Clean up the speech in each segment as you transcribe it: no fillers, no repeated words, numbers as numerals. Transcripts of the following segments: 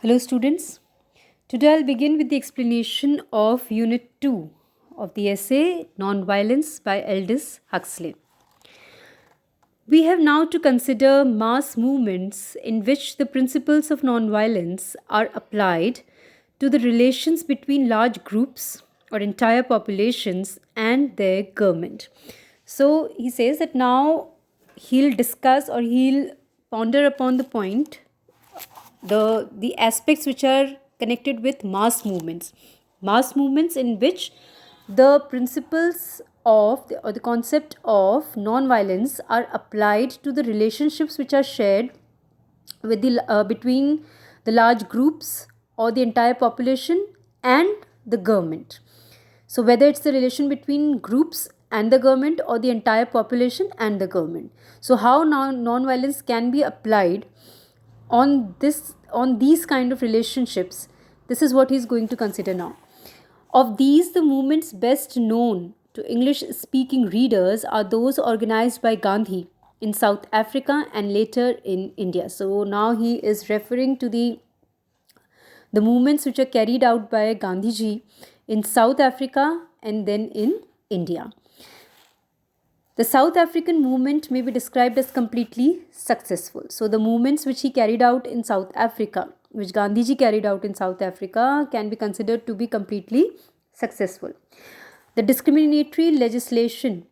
Hello, students. Today I'll begin with the explanation of Unit 2 of the essay Nonviolence by Aldous Huxley. We have now to consider mass movements in which the principles of nonviolence are applied to the relations between large groups or entire populations and their government. So he says that now he'll discuss or he'll ponder upon the point the aspects which are connected with mass movements in which the principles of or the concept of non-violence are applied to the relationships which are shared with the between the large groups or the entire population and the government. So whether it's the relation between groups and the government or the entire population and the government. So how non-violence can be applied on these kind of relationships, this is what he's going to consider now. Of these, the movements best known to English speaking readers are those organized by Gandhi in South Africa and later in India. So now he is referring to the movements which are carried out by Gandhiji in South Africa and then in India. The South African movement may be described as completely successful. So, the movements which he carried out in South Africa, which Gandhiji carried out in South Africa, can be considered to be completely successful. The discriminatory legislation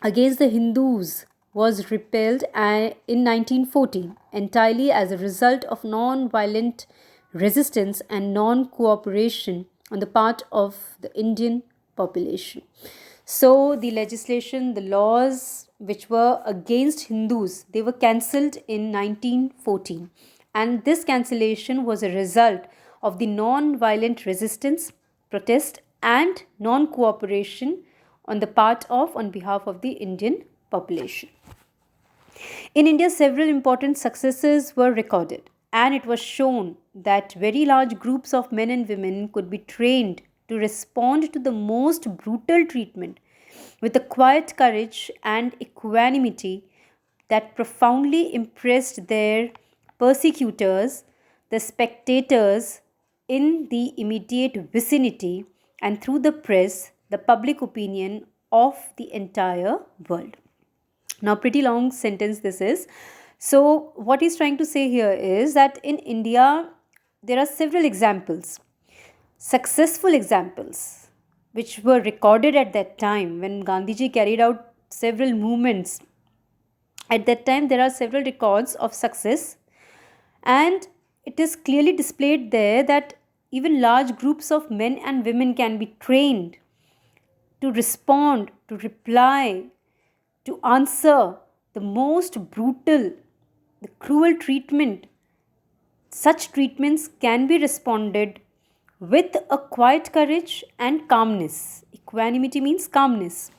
against the Hindus was repealed in 1914 entirely as a result of non-violent resistance and non-cooperation on the part of the Indian population. So the legislation, the laws which were against Hindus, they were cancelled in 1914. And this cancellation was a result of the non-violent resistance, protest and non-cooperation on behalf of the Indian population. In India, several important successes were recorded, and it was shown that very large groups of men and women could be trained to respond to the most brutal treatment with a quiet courage and equanimity that profoundly impressed their persecutors, the spectators in the immediate vicinity, and through the press, the public opinion of the entire world. Now, pretty long sentence this is. So, what he's trying to say here is that in India, there are several examples, successful examples, which were recorded at that time when Gandhiji carried out several movements. At that time, there are several records of success, and it is clearly displayed there that even large groups of men and women can be trained to respond, to reply, to answer the most brutal, the cruel treatment. Such treatments can be responded with a quiet courage and calmness. Equanimity means calmness.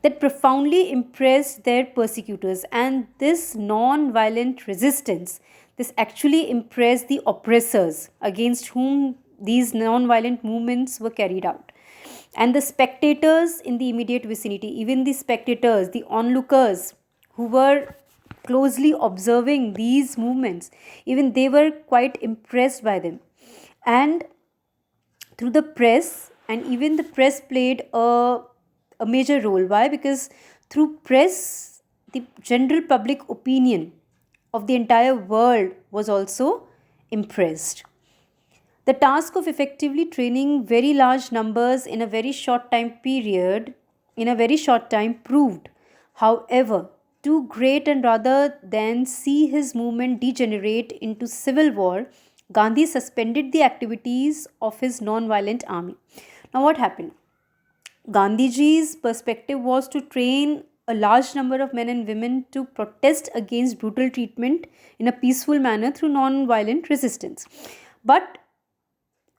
That profoundly impressed their persecutors, and this non-violent resistance, this actually impressed the oppressors against whom these non-violent movements were carried out. And the spectators in the immediate vicinity, even the spectators, the onlookers who were closely observing these movements, even they were quite impressed by them. And through the press, and even the press played a major role. Why? Because through press, the general public opinion of the entire world was also impressed. The task of effectively training very large numbers in a very short time period, in a very short time, proved, however, too great, and rather than see his movement degenerate into civil war, Gandhi suspended the activities of his non-violent army. Now, what happened? Gandhiji's perspective was to train a large number of men and women to protest against brutal treatment in a peaceful manner through non-violent resistance. But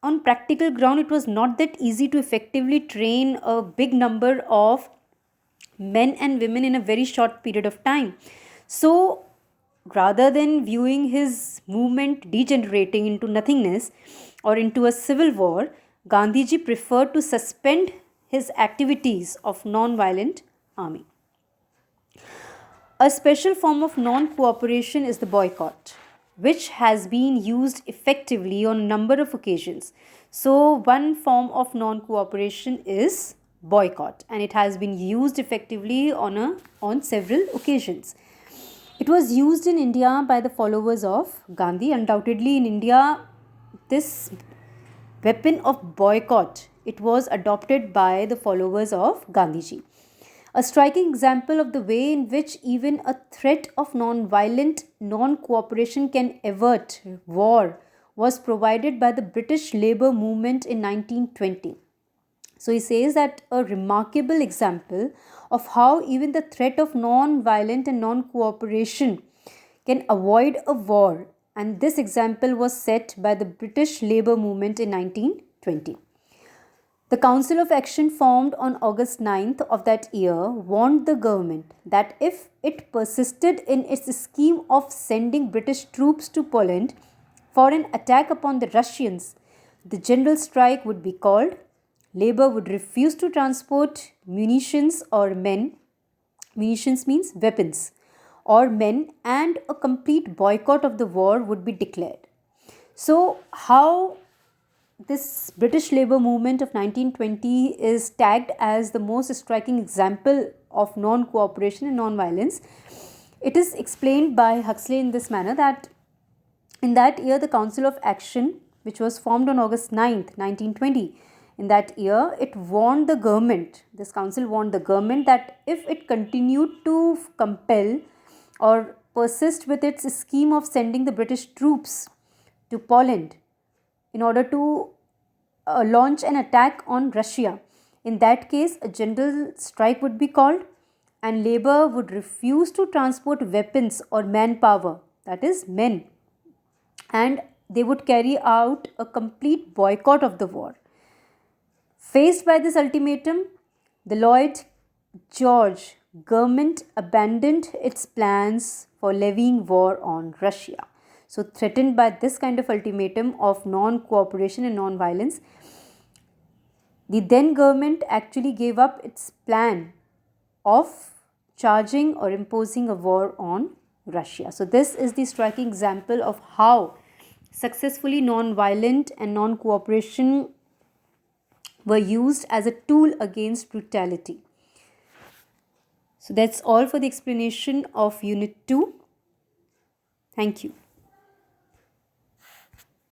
on practical ground, it was not that easy to effectively train a big number of men and women in a very short period of time. So, rather than viewing his movement degenerating into nothingness or into a civil war, Gandhiji preferred to suspend his activities of non-violent army. A special form of non-cooperation is the boycott. which has been used effectively on a number of occasions. So, one form of non cooperation is boycott, and it has been used effectively on several occasions. It was used in India by the followers of Gandhi. Undoubtedly, in India, this weapon of boycott, it was adopted by the followers of Gandhiji. A striking example of the way in which even a threat of non-violent non-cooperation can avert war was provided by the British Labour movement in 1920. So he says that a remarkable example of how even the threat of non-violent and non-cooperation can avoid a war, and this example was set by the British Labour movement in 1920. The Council of Action, formed on August 9th of that year, warned the government that if it persisted in its scheme of sending British troops to Poland for an attack upon the Russians, the general strike would be called. Labour would refuse to transport munitions or men. Munitions means weapons or men, and a complete boycott of the war would be declared. So, how this British Labour movement of 1920 is tagged as the most striking example of non cooperation and non violence? It is explained by Huxley in this manner that in that year, the Council of Action, which was formed on August 9th, 1920, in that year, it warned the government, this council warned the government that if it continued to compel or persist with its scheme of sending the British troops to Poland in order to launch an attack on Russia, in that case, a general strike would be called, and Labour would refuse to transport weapons or manpower, that is, men, and they would carry out a complete boycott of the war. Faced by this ultimatum, the Lloyd George government abandoned its plans for levying war on Russia. So, threatened by this kind of ultimatum of non cooperation and non violence, the then government actually gave up its plan of charging or imposing a war on Russia. So, this is the striking example of how successfully non violent and non cooperation were used as a tool against brutality. So, that's all for the explanation of Unit 2. Thank you.